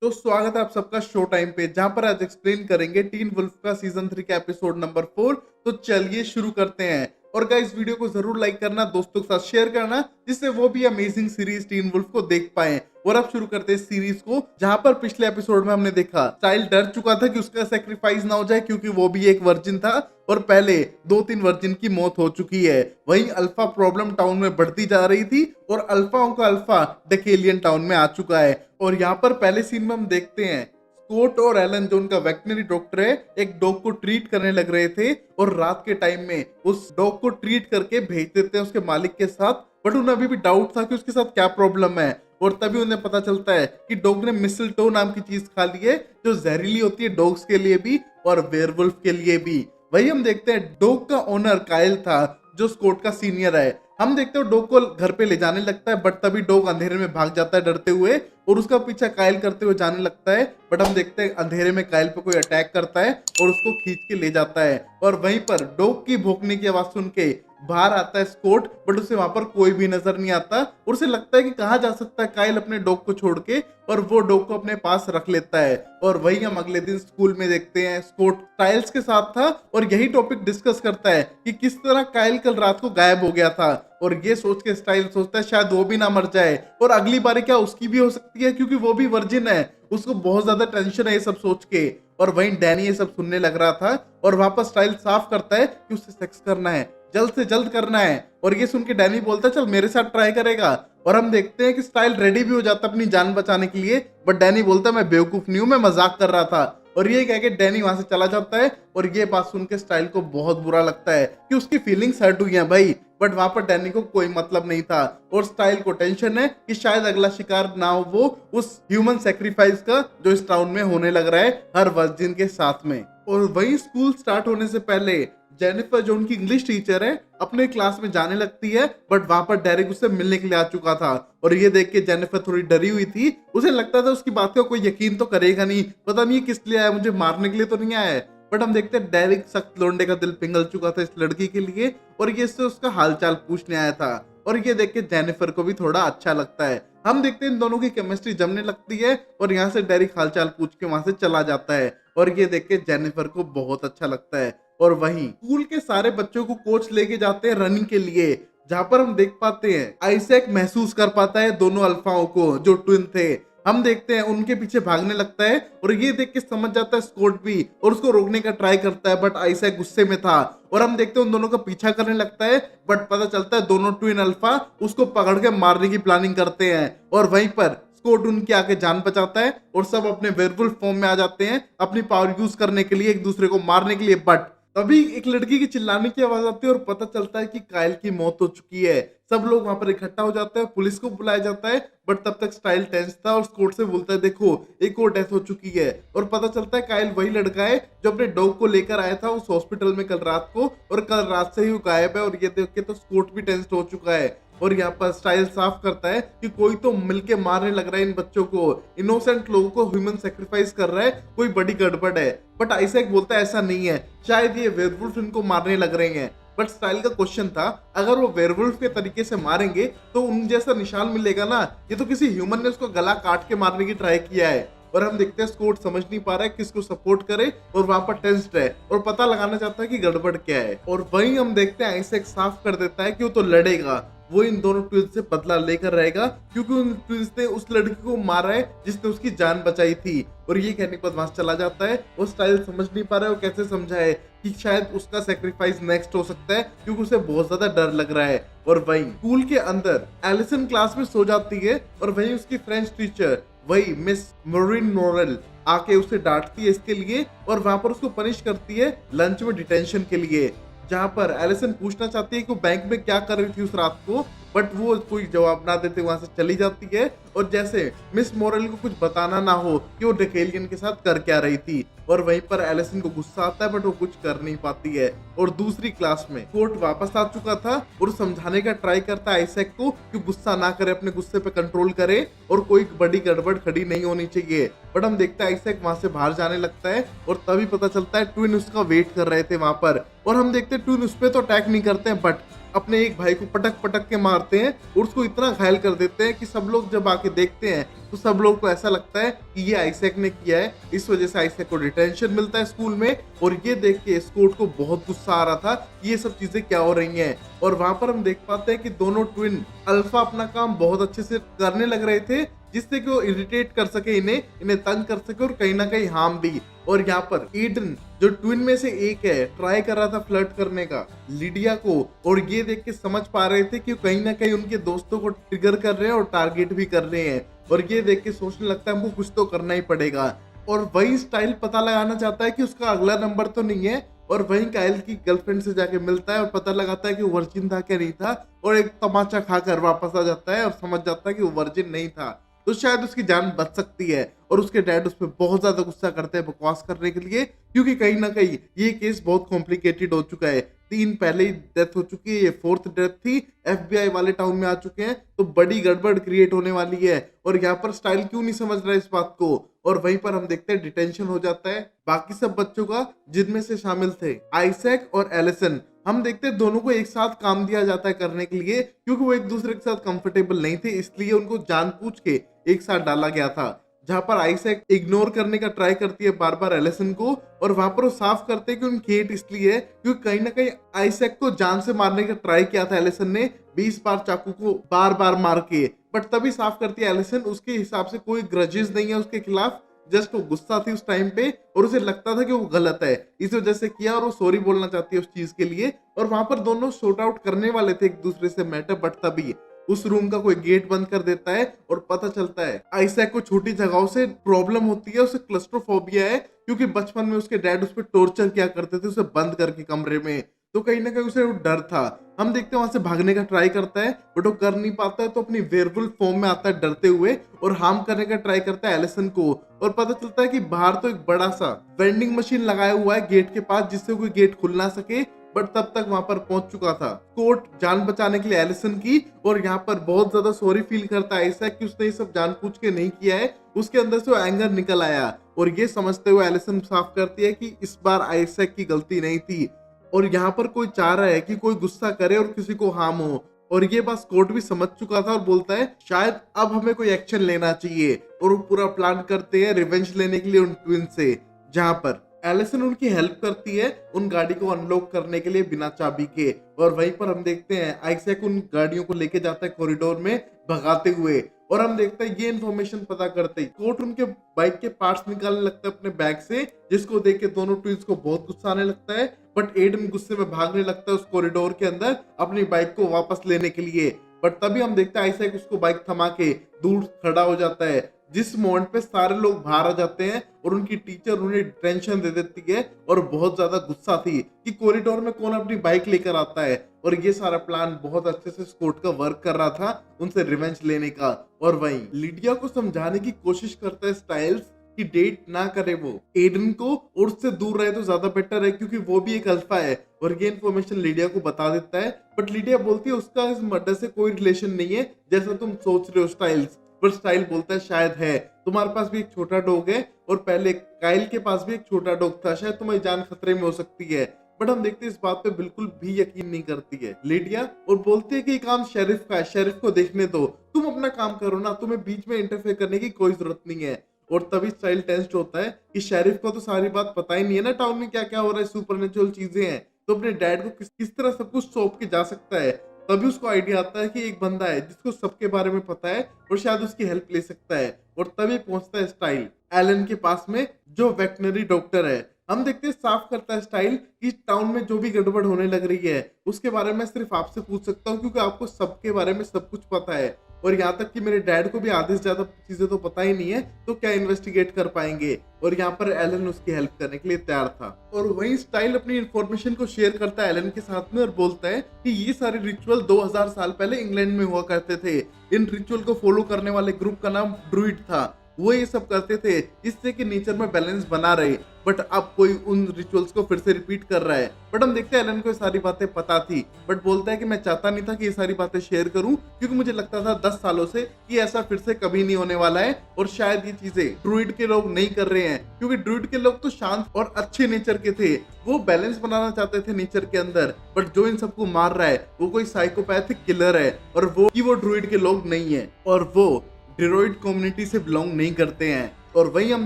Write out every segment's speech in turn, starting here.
तो स्वागत है आप सबका शो टाइम पे, जहां पर आज एक्सप्लेन करेंगे टीन वुल्फ का सीजन 3 का एपिसोड नंबर 4। तो चलिए शुरू करते हैं। और गाइस वीडियो को जरूर लाइक करना, दोस्तों के साथ शेयर करना, जिससे वो भी अमेजिंग सीरीज टीन वुल्फ को देख पाए। और अब शुरू करते हैं सीरीज को, जहां पर पिछले एपिसोड में हमने देखा स्टाइल डर चुका था कि उसका सेक्रीफाइस ना हो जाए, क्योंकि वो भी एक वर्जिन था और पहले 2-3 वर्जिन की मौत हो चुकी है। वहीं अल्फा प्रॉब्लम टाउन में बढ़ती जा रही थी और अल्फाओं का अल्फा डेकेलियन टाउन में आ चुका है। और यहाँ पर पहले सीन में हम देखते हैं स्कॉट और एलन, जो उनका वेटनरी डॉक्टर है, एक डॉग को ट्रीट करने लग रहे थे और रात के टाइम में उस डॉग को ट्रीट करके भेज देते हैं उसके मालिक के साथ। बट उन्हें अभी भी डाउट था कि उसके साथ क्या प्रॉब्लम है, और तभी उन्हें पता चलता है कि डॉग ने मिसलटो नाम की चीज खा ली है, जो जहरीली होती है डॉग्स के लिए भी और वेयरवुल्फ के लिए भी। वही हम देखते हैं डॉग का ओनर काइल था, जो स्कॉट का सीनियर है। हम देखते हो डॉग को घर पे ले जाने लगता है, बट तभी डॉग अंधेरे में भाग जाता है डरते हुए और उसका पीछा कायल करते हुए जाने लगता है। बट हम देखते हैं अंधेरे में कायल पे कोई अटैक करता है और उसको खींच के ले जाता है। और वहीं पर डॉग की भौंकने की आवाज सुन के बाहर आता है स्कॉट, बट उसे वहां पर कोई भी नजर नहीं आता और उसे लगता है कि कहाँ जा सकता है कायल अपने डॉग को छोड़ के, और वो डॉग को अपने पास रख लेता है। और वही हम अगले दिन स्कूल में देखते हैं स्कॉट टाइल्स के साथ था और यही टॉपिक डिस्कस करता है कि किस तरह कायल कल रात को गायब हो गया था। और ये सोच के स्टाइल सोचता है शायद वो भी ना मर जाए और अगली बारी क्या उसकी भी हो सकती है, क्योंकि वो भी वर्जिन है। उसको बहुत ज्यादा टेंशन है ये सब सोच के। और वहीं डैनी ये सब सुनने लग रहा था और वापस स्टाइल साफ करता है कि उसे सेक्स करना है, जल्द से जल्द करना है। और ये सुन के डैनी बोलता है चल मेरे साथ ट्राई करेगा। और हम देखते हैं कि स्टाइल रेडी भी हो जाता है अपनी जान बचाने के लिए, बट डैनी बोलता है मैं बेवकूफ नहीं हूं, मैं मजाक कर रहा था। और ये कह के डैनी वहां से चला जाता है। और ये बात सुन के स्टाइल को बहुत बुरा लगता है कि उसकी फीलिंग्स हर्ट हुई हैं भाई, बट वहां पर डैनी को कोई मतलब नहीं था। और स्टाइल को टेंशन है कि शायद अगला शिकार ना हो वो उस ह्यूमन सेक्रीफाइस का, जो इस टाउन में होने लग रहा है हर वर्जिन के साथ में। और वही स्कूल स्टार्ट होने से पहले जेनिफर, जो उनकी इंग्लिश टीचर है, अपने क्लास में जाने लगती है, बट वहां पर डेरिक उससे मिलने के लिए आ चुका था। और ये देख के जेनिफर थोड़ी डरी हुई थी, उसे लगता था उसकी बात का कोई यकीन तो करेगा नहीं, पता नहीं किस लिए आया, मुझे मारने के लिए तो नहीं आया है। बट हम देखते हैं डेरिक सख्त लोंडे का दिल पिघल चुका था इस लड़की के लिए और ये इससे उसका हालचाल पूछने आया था। और ये देख के जेनिफर को भी थोड़ा अच्छा लगता है। हम देखते हैं इन दोनों की केमिस्ट्री जमने लगती है और यहाँ से डेरिक हालचाल पूछ के वहां से चला जाता है। और ये देख के जेनिफर को बहुत अच्छा लगता है। और वहीं स्कूल के सारे बच्चों को कोच लेके जाते हैं रनिंग के लिए, जहां पर हम देख पाते हैं आइजैक महसूस कर पाता है दोनों अल्फाओं को, जो ट्विन थे। हम देखते हैं उनके पीछे भागने लगता है और ये देख के समझ जाता है स्कॉट भी और उसको रोकने का ट्राई करता है, बट आइजैक गुस्से में था। और हम देखते हैं उन दोनों का पीछा करने लगता है, बट पता चलता है दोनों ट्विन अल्फा उसको पकड़ के मारने की प्लानिंग करते हैं। और वहीं पर स्कॉट उनके आके जान बचाता है और सब अपने वेयरवुल्फ फॉर्म में आ जाते हैं अपनी पावर यूज करने के लिए, एक दूसरे को मारने के लिए। बट तभी एक लड़की की चिल्लाने की आवाज आती है और पता चलता है कि कायल की मौत हो चुकी है। सब लोग वहां पर इकट्ठा हो जाते हैं, पुलिस को बुलाया जाता है, बट तब तक स्टाइल टेंस था और स्कॉट से बोलता है देखो एक और डेथ हो चुकी है। और पता चलता है कायल वही लड़का है जो अपने डॉग को लेकर आया था उस हॉस्पिटल में कल रात को, और कल रात से ही वो गायब है। और ये देख के तो स्कॉट भी टेंस्ड हो चुका है। और यहाँ पर स्टाइल साफ करता है कि कोई तो मिलके मारने लग रहा है इन बच्चों को, इनोसेंट लोगों को ह्यूमन सेक्रीफाइस कर रहा है, कोई बड़ी गड़बड़ है। बट आइजैक बोलता है ऐसा नहीं है, शायद ये वेयरवुल्फ इनको मारने लग रहे हैं। बट स्टाइल का क्वेश्चन था अगर वो वेयरवुल्फ के तरीके से मारेंगे तो उन जैसा निशान मिलेगा ना, ये तो किसी ह्यूमन ने उसको गला काट के मारने की ट्राई किया है। और हम देखते हैं स्कॉट समझ नहीं पा रहा है किसको सपोर्ट करे और वहां पर टेंस्ड है और पता लगाना चाहता है कि गड़बड़ क्या है। और वहीं हम देखते हैं आइजैक साफ कर देता है कि वो तो लड़ेगा, वो इन दोनों ट्विंस से बदला लेकर रहेगा, क्योंकि उन ट्विंस ने उस लड़की को मारा है जिसने उसकी जान बचाई थी। और ये कहने के बाद वहां चला जाता है। वो स्टाइल समझ नहीं पा रहा है वो कैसे समझाए कि शायद उसका सेक्रीफाइस नेक्स्ट हो सकता है, क्योंकि उसे बहुत ज्यादा डर लग रहा है। और वहीं स्कूल के अंदर एलिसन क्लास में सो जाती है और वहीं उसकी फ्रेंच टीचर वही मिस मोरिन नोरेल आके उसे डांटती है इसके लिए और वहां पर उसको पनिश करती है लंच में डिटेंशन के लिए, जहां पर एलिसन पूछना चाहती है कि वो बैंक में क्या कर रही थी उस रात को, बट वो कोई जवाब ना देते वहां से चली जाती है। और जैसे मिस मोरल को कुछ बताना ना हो कि वो डेकेलियन के साथ कर क्या रही थी। और वहीं पर एलिसन को गुस्सा आता है, बट वो कुछ कर नहीं पाती है। और दूसरी क्लास में कोर्ट वापस आ चुका था और समझाने का ट्राई करता है आइजैक को कि गुस्सा ना करे, अपने गुस्से पे कंट्रोल करे और कोई बड़ी गड़बड़ खड़ी नहीं होनी चाहिए। बट हम देखते हैं आइजैक वहां से बाहर जाने लगता है और तभी पता चलता है ट्विन उसका वेट कर रहे थे वहां पर। और हम देखते हैं ट्विन उस पर तो अटैक नहीं करते हैं, बट अपने एक भाई को पटक पटक के मारते हैं और उसको इतना घायल कर देते हैं कि सब लोग जब आके देखते हैं तो सब लोग को ऐसा लगता है कि ये आइजैक ने किया है। इस वजह से आइजैक को डिटेंशन मिलता है स्कूल में और ये देख के स्कॉट को बहुत गुस्सा आ रहा था कि ये सब चीजें क्या हो रही हैं। और वहां पर हम देख पाते हैं कि दोनों ट्विन अल्फा अपना काम बहुत अच्छे से करने लग रहे थे, जिससे कि वो इरिटेट कर सके, इन्हें तंग कर सके और कहीं ना कहीं हार्म भी। और यहाँ पर ईडन जो ट्विन में से एक है ट्राई कर रहा था फ्लर्ट करने का लिडिया को, और ये देख के समझ पा रहे थे कि कहीं ना कहीं उनके दोस्तों को ट्रिगर कर रहे हैं और टारगेट भी कर रहे हैं। और ये देख के सोचने लगता है हमको कुछ तो करना ही पड़ेगा। और वही स्टाइल पता लगाना चाहता है कि उसका अगला नंबर तो नहीं है, और वहीं काइल की गर्लफ्रेंड से जाके मिलता है और पता लगाता है कि वो वर्जिन था क्या नहीं था, और एक तमाचा खाकर वापस आ जाता है और समझ जाता है कि वो वर्जिन नहीं था, तो शायद उसकी जान बच सकती है। और उसके डैड उस पर बहुत ज्यादा गुस्सा करते हैं बकवास करने के लिए, क्योंकि कहीं ना कहीं ये केस बहुत कॉम्प्लिकेटेड हो चुका है। 3 पहले ही डेथ हो चुकी है, ये 4th डेथ थी। FBI वाले टाउन में आ चुके हैं तो बड़ी गड़बड़ क्रिएट होने वाली है। और यहाँ पर स्टाइल क्यों नहीं समझ रहा है इस बात को, और वहीं पर हम देखते हैं डिटेंशन हो जाता है बाकी सब बच्चों का, जिनमें से शामिल थे आइजैक और एलिसन। हम देखते हैं दोनों को एक साथ काम दिया जाता है करने के लिए, क्योंकि वो एक दूसरे के साथ कंफर्टेबल नहीं थे, इसलिए उनको जानबूझ के एक साथ डाला गया था। जहां पर आइजैक इग्नोर करने का ट्राई करती है बार बार एलिसन को, और वहां पर वो साफ करते हैं कि उनकी हेट इसलिए है क्योंकि कहीं ना कहीं आइजैक को जान से मारने का ट्राई किया था एलिसन ने 20 बार चाकू को बार बार मार के। बट तभी साफ करती है एलिसन उसके हिसाब से कोई ग्रजेस नहीं है उसके खिलाफ, जस्ट वो गुस्सा थी उस टाइम पे और उसे लगता था कि वो गलत है, इस वजह से किया, और वो सॉरी बोलना चाहती है उस चीज के लिए। और वहां पर दोनों शॉर्ट आउट करने वाले थे एक दूसरे से मैटर, बट तभी उस रूम का कोई गेट बंद कर देता है और पता चलता है आइजैक को छोटी जगहों से प्रॉब्लम होती है, उसे क्लस्ट्रोफोबिया है, क्योंकि बचपन में उसके डैड उस पर टॉर्चर किया करते थे उसे बंद करके कमरे में, तो कहीं ना कहीं उसे वो डर था। हम देखते हैं वहां से भागने का ट्राई करता है बट वो कर नहीं पाता है, तो अपनी वेयरवुल्फ फॉर्म में आता है डरते हुए और हार्म करने का ट्राई करता है एलिसन को। और पता चलता है कि बाहर तो एक बड़ा सा वेंडिंग मशीन लगाया हुआ है गेट के पास, जिससे कोई गेट खुल ना सके, बट तब तक वहां पर पहुंच चुका था कोर्ट जान बचाने के लिए एलिसन की। और यहाँ पर बहुत ज्यादा सॉरी फील करता है ऐसा कि उसने ये सब जानबूझ के नहीं किया है, उसके अंदर से वो एंगर निकल आया। और ये समझते हुए एलिसन साफ करती है कि इस बार आइजैक की गलती नहीं थी, और यहाँ पर कोई चाह रहा है कि कोई गुस्सा करे और किसी को हार्म हो। और ये बात स्कॉट भी समझ चुका था और बोलता है शायद अब हमें कोई एक्शन लेना चाहिए, और वो पूरा प्लान करते हैं रिवेंज लेने के लिए उन ट्विन से। जहाँ पर एलिसन उनकी हेल्प करती है उन गाड़ी को अनलॉक करने के लिए बिना चाबी के, और वहीं पर हम देखते हैं आइजैक उन गाड़ियों को लेके जाता है कॉरिडोर में भगाते हुए, और हम देखते हैं ये इन्फॉर्मेशन पता करते ही कोर्ट उनके बाइक के पार्ट्स निकालने लगता है अपने बैग से, जिसको देख के दोनों ट्विंस को बहुत गुस्सा आने लगता है। बट एडन गुस्से में भागने लगता है उस कॉरिडोर के अंदर अपनी बाइक को वापस लेने के लिए, बट तभी हम देखते हैं आइजैक उसको बाइक थमा के दूर खड़ा हो जाता है, जिस मोमेंट पे सारे लोग बाहर आ जाते हैं और उनकी टीचर उन्हें टेंशन दे देती है और बहुत ज्यादा गुस्सा थी कि कॉरिडोर में कौन अपनी बाइक लेकर आता है। और ये सारा प्लान बहुत अच्छे से स्कॉट का वर्क कर रहा था उनसे रिवेंज लेने का। और वहीं लिडिया को समझाने की कोशिश करता है स्टाइल्स कि डेट ना करे वो एडन को, और उससे दूर रहे तो ज्यादा बेटर है क्योंकि वो भी एक अल्फा है। और ये इन्फॉर्मेशन लिडिया को बता देता है, बट लिडिया बोलती है उसका इस मर्डर से कोई रिलेशन नहीं है जैसा तुम सोच रहे हो स्टाइल्स। पर स्टाइल बोलता है शायद है, तुम्हारे पास भी एक छोटा डॉग है और पहले काइल के पास भी एक छोटा डॉग था, शायद तुम्हारी जान खतरे में हो सकती है। बट हम देखते हैं इस बात पे बिल्कुल भी यकीन नहीं करती है लिडिया, और बोलती है कि ये काम शेरिफ का है, शेरिफ को देखने दो, तुम अपना काम करो ना, तुम्हें बीच में इंटरफेयर करने की कोई जरूरत नहीं है। और तभी स्टाइल टेंस्ड होता है कि शेरिफ को तो सारी बात पता ही नहीं है ना टाउन में क्या क्या हो रहा है, सुपरनेचुरल चीजें हैं, तो अपने डैड को किस तरह सब कुछ सौंप के जा सकता है। तभी उसको आइडिया आता है कि एक बंदा है जिसको सबके बारे में पता है और शायद उसकी हेल्प ले सकता है। और तभी पहुंचता है स्टाइल एलन के पास में जो वेटनरी डॉक्टर है। हम देखते हैं साफ करता है स्टाइल कि टाउन में जो भी गड़बड़ होने लग रही है उसके बारे में सिर्फ आपसे पूछ सकता हूँ, क्योंकि आपको सबके बारे में सब कुछ पता है, और यहाँ तक कि मेरे डैड को भी आधे से ज्यादा चीजें तो पता ही नहीं है, तो क्या इन्वेस्टिगेट कर पाएंगे। और यहाँ पर एलन उसकी हेल्प करने के लिए तैयार था। और वही स्टाइल अपनी इंफॉर्मेशन को शेयर करता है एलन के साथ में और बोलता है कि ये सारे रिचुअल 2000 साल पहले इंग्लैंड में हुआ करते थे। इन रिचुअल को फॉलो करने वाले ग्रुप का नाम ड्रूइड था। वो ये सब करते थे इससे कि नेचर में बैलेंस बना रहे। बट अब कोई उन रिचुअल्स को फिर से रिपीट कर रहा है। बट हम देखते हैं एलन को ये सारी बातें पता थी, बट बोलता है कि मैं चाहता नहीं था कि ये सारी बातें शेयर करूं, क्योंकि मुझे लगता था 10 सालों से कि ऐसा फिर से कभी नहीं होने वाला है और शायद ये चीजें ड्रूइड के लोग नहीं कर रहे हैं, क्योंकि ड्रूइड के लोग तो शांत और अच्छे नेचर के थे। वो बैलेंस बनाना चाहते थे नेचर के अंदर, बट जो इन सबको मार रहा है वो कोई साइकोपैथिक किलर है और वो ड्रूइड के लोग नहीं है और वो ड्रूइड कम्युनिटी से बिलोंग नहीं करते हैं। और वहीं हम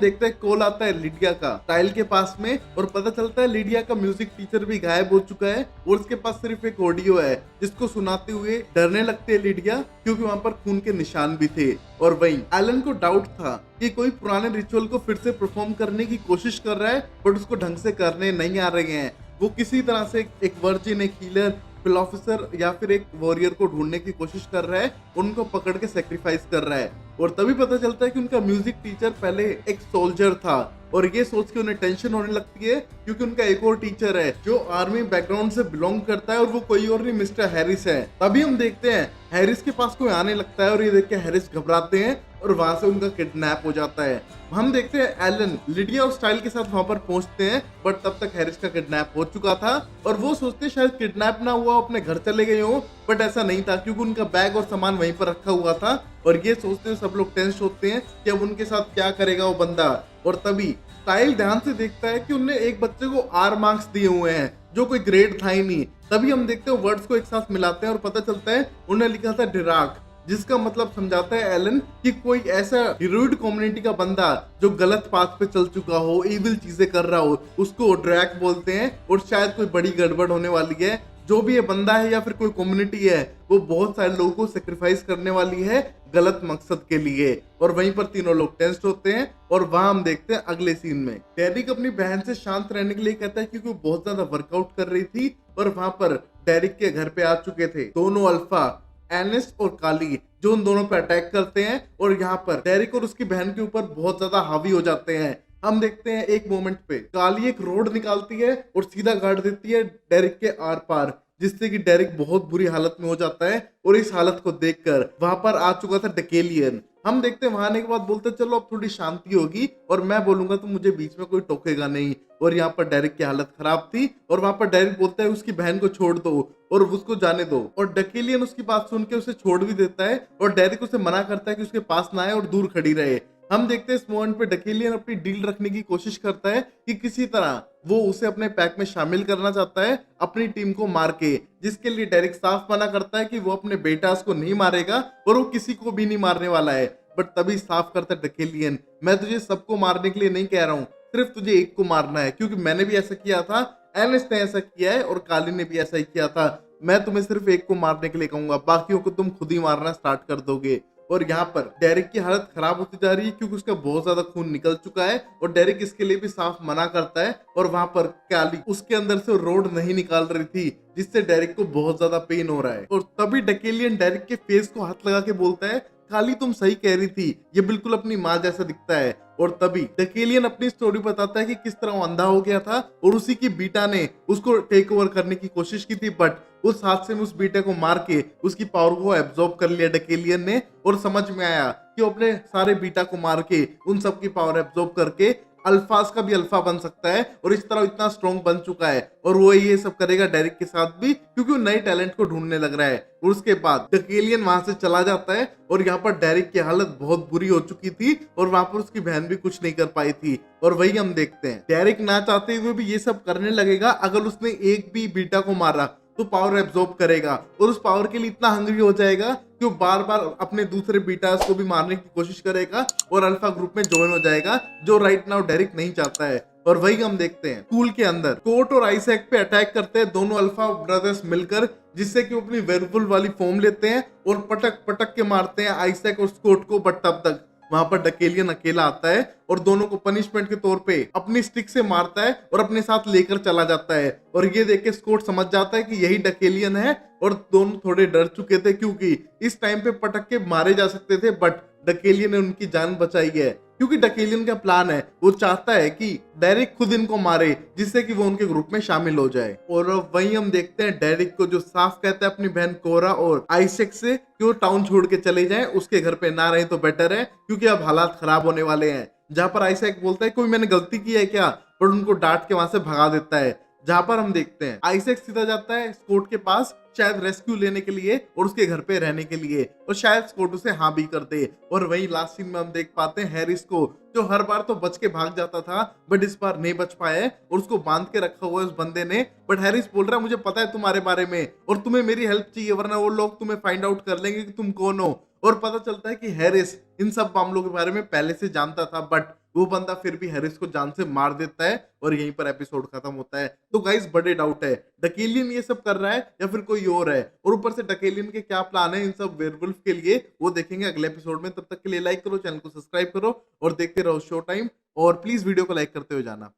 देखते हैं कॉल आता है लिडिया का टाइल के पास में और पता चलता है लिडिया का म्यूजिक टीचर भी गायब हो चुका है और उसके पास सिर्फ एक ऑडियो है जिसको सुनाते हुए डरने लगते हैं लिडिया, क्योंकि वहां पर खून के निशान भी थे। और वहीं एलन को डाउट था कि कोई पुराने रिचुअल को फिर से परफॉर्म करने की कोशिश कर रहा है, बट उसको ढंग से करने नहीं आ रहे हैं। वो किसी तरह से एक वर्जिन, एक हीलर, फिलोसोफर या फिर एक वॉरियर को ढूंढने की कोशिश कर रहा है, उनको पकड़ के सेक्रीफाइस कर रहा है। और तभी पता चलता है कि उनका म्यूजिक टीचर पहले एक सोल्जर था और ये सोच के उन्हें टेंशन होने लगती है, क्योंकि उनका एक और टीचर है जो आर्मी बैकग्राउंड से बिलोंग करता है और वो कोई और नहीं मिस्टर हैरिस है। तभी हम देखते हैं हैरिस के पास कोई आने लगता है और ये देख के हैरिस घबराते हैं और वहां से उनका किडनैप हो जाता है। हम देखते हैं एलन लिडिया और स्टाइल के साथ वहां पर पहुंचते हैं, बट तब तक हैरिस का किडनैप हो चुका था और वो सोचते शायद किडनैप ना हुआ, अपने घर चले गए हो, बट ऐसा नहीं था, क्योंकि उनका बैग और सामान वहीं पर रखा हुआ था। और ये सोचते हुए सब लोग टेंस होते हैं कि अब उनके साथ क्या करेगा वो बंदा। और तभी स्टाइल ध्यान से देखता है कि उनने एक बच्चे को आर मार्क्स दिए हुए हैं जो कोई ग्रेड था ही नहीं। तभी हम देखते हैं वर्ड्स को एक साथ मिलाते हैं और पता चलता है उन्होंने लिखा था डिराक, जिसका मतलब समझाता है एलन कि कोई ऐसा ड्रूइड कम्युनिटी का बंदा जो गलत पाथ पे चल चुका हो, इविल चीजें कर रहा हो, उसको ड्रैक बोलते हैं और शायद कोई बड़ी गड़बड़ होने वाली है। जो भी ये बंदा है या फिर कोई कम्युनिटी है वो बहुत सारे लोगों को सेक्रीफाइस करने वाली है गलत मकसद के लिए। और वहीं पर तीनों लोग टेंस्ड होते हैं और वहां हम देखते हैं अगले सीन में डेरिक अपनी बहन से शांत रहने के लिए कहता है, क्योंकि वो बहुत ज्यादा वर्कआउट कर रही थी और वहां पर डेरिक के घर पे आ चुके थे दोनों अल्फा, एनिस और काली, जो उन दोनों पे अटैक करते हैं और यहाँ पर डेरिक और उसकी बहन के ऊपर बहुत ज्यादा हावी हो जाते हैं। हम देखते हैं एक मोमेंट पे काली एक रोड निकालती है और सीधा गाड़ देती है डेरिक के आर पार, जिससे कि डेरिक बहुत बुरी हालत में हो जाता है। और इस हालत को देखकर वहां पर आ चुका था डकेलियन। हम देखते हैं वहां आने के बाद बोलते चलो अब थोड़ी शांति होगी और मैं बोलूंगा तो मुझे बीच में कोई टोकेगा नहीं। और यहाँ पर डेरिक की हालत खराब थी और वहां पर डेरिक बोलता है उसकी बहन को छोड़ दो और उसको जाने दो। और डकेलियन उसकी बात सुन के उसे छोड़ भी देता है और डेरिक उसे मना करता है कि उसके पास ना आए और दूर खड़ी रहे। हम देखते हैं इस मोमेंट पे डकेलियन अपनी डील रखने की कोशिश करता है कि किसी तरह वो उसे अपने पैक में शामिल करना चाहता है अपनी टीम को मार के, जिसके लिए डेरिक साफ मना करता है कि वो अपने बेटास को नहीं मारेगा और वो किसी को भी नहीं मारने वाला है। बट तभी साफ करता है डकेलियन, मैं तुझे सबको मारने के लिए नहीं कह रहा हूँ, सिर्फ तुझे एक को मारना है, क्योंकि मैंने भी ऐसा किया था, एनिस ने ऐसा किया है और काली ने भी ऐसा ही किया था। मैं तुम्हें सिर्फ एक को मारने के लिए कहूंगा, बाकियों को तुम खुद ही मारना स्टार्ट कर दोगे। और यहाँ पर डेरिक की हालत खराब होती जा रही है क्योंकि उसका बहुत ज्यादा खून निकल चुका है और डेरिक इसके लिए भी साफ मना करता है। और वहां पर काली उसके अंदर से रोड नहीं निकाल रही थी, जिससे डेरिक को बहुत ज्यादा पेन हो रहा है। और तभी डकेलियन डेरिक के फेस को हाथ लगा के बोलता है, काली तुम सही कह रही थी, ये बिल्कुल अपनी माँ जैसा दिखता है। और तभी डकेलियन अपनी स्टोरी बताता है कि किस तरह वो अंधा हो गया था और उसी की बीटा ने उसको टेक ओवर करने की कोशिश की थी, बट उस हादसे में उस बीटा को मार के उसकी पावर को एब्जॉर्ब कर लिया डकेलियन ने। और समझ में आया कि वो अपने सारे बीटा को मार के उन सबकी पावर एब्जॉर्ब करके अल्फास का भी अल्फा बन सकता है और इस तरह इतना स्ट्रॉन्ग बन चुका है। और वो ये सब करेगा डेरिक के साथ भी, क्योंकि वो नए टैलेंट को ढूंढने लग रहा है। और उसके बाद डकेलियन वहां से चला जाता है और यहाँ पर डेरिक की हालत बहुत बुरी हो चुकी थी और वहां पर उसकी बहन भी कुछ नहीं कर पाई थी। और वही हम देखते हैं डेरिक ना चाहते हुए भी ये सब करने लगेगा। अगर उसने एक भी बीटा को मारा तो पावर एब्जॉर्ब करेगा और उस पावर के लिए इतना हंग्री हो जाएगा कि वो बार बार अपने दूसरे बीटास को भी मारने की कोशिश करेगा और अल्फा ग्रुप में ज्वाइन हो जाएगा, जो राइट नाउ डेरिक नहीं चाहता है। और वही हम देखते हैं स्कूल के अंदर कोट और आइसैक पे अटैक करते हैं दोनों अल्फा ब्रदर्स मिलकर, जिससे कि वो अपनी वेयरवुल्फ वाली फॉर्म लेते हैं और पटक पटक के मारते हैं आइसैक और स्कोट को। बट तब तक वहां पर डकेलियन अकेला आता है और दोनों को पनिशमेंट के तौर पे अपनी स्टिक से मारता है और अपने साथ लेकर चला जाता है। और ये देख के स्कोट समझ जाता है कि यही डकेलियन है और दोनों थोड़े डर चुके थे, क्योंकि इस टाइम पे पटक के मारे जा सकते थे बट डकेलियन ने उनकी जान बचाई है, क्योंकि डकेलियन का प्लान है, वो चाहता है कि डेरिक खुद इनको मारे जिससे कि वो उनके ग्रुप में शामिल हो जाए। और वहीं हम देखते हैं डेरिक को जो साफ कहता है अपनी बहन कोरा और आइसेक से कि वो टाउन छोड़ के चले जाएं, उसके घर पे ना रहे तो बेटर है क्योंकि अब हालात खराब होने वाले हैं। जहां पर आइसेक बोलता है कोई मैंने गलती की है क्या, पर उनको डांट के वहां से भगा देता है। जहां पर हम देखते हैं आइसेक सीधा जाता है स्कॉट के पास शायद रेस्क्यू लेने के लिए और उसके घर पे रहने के लिए, और शायद स्कॉट उसे हाँ भी कर दे। और वही लास्ट सीन में हम देख पाते हैं हैरिस को, जो हर बार तो बच के भाग जाता था बट इस बार नहीं बच पाया है और उसको बांध के रखा हुआ है उस बंदे ने। बट हैरिस बोल रहा है मुझे पता है तुम्हारे बारे में और तुम्हें मेरी हेल्प चाहिए, वरना वो लोग तुम्हें फाइंड आउट कर लेंगे कि तुम कौन हो। और पता चलता है कि हैरिस इन सब मामलों के बारे में पहले से जानता था, बट वो बंदा फिर भी हैरिस को जान से मार देता है और यहीं पर एपिसोड खत्म होता है। तो गाइस बड़े डाउट है डकेलियन ये सब कर रहा है या फिर कोई और है, और ऊपर से डकेलियन के क्या प्लान है इन सब वेयरवुल्फ के लिए वो देखेंगे अगले एपिसोड में। तब तक के लिए लाइक करो, चैनल को सब्सक्राइब करो और देखते रहो शो टाइम, और प्लीज वीडियो को लाइक करते हुए जाना।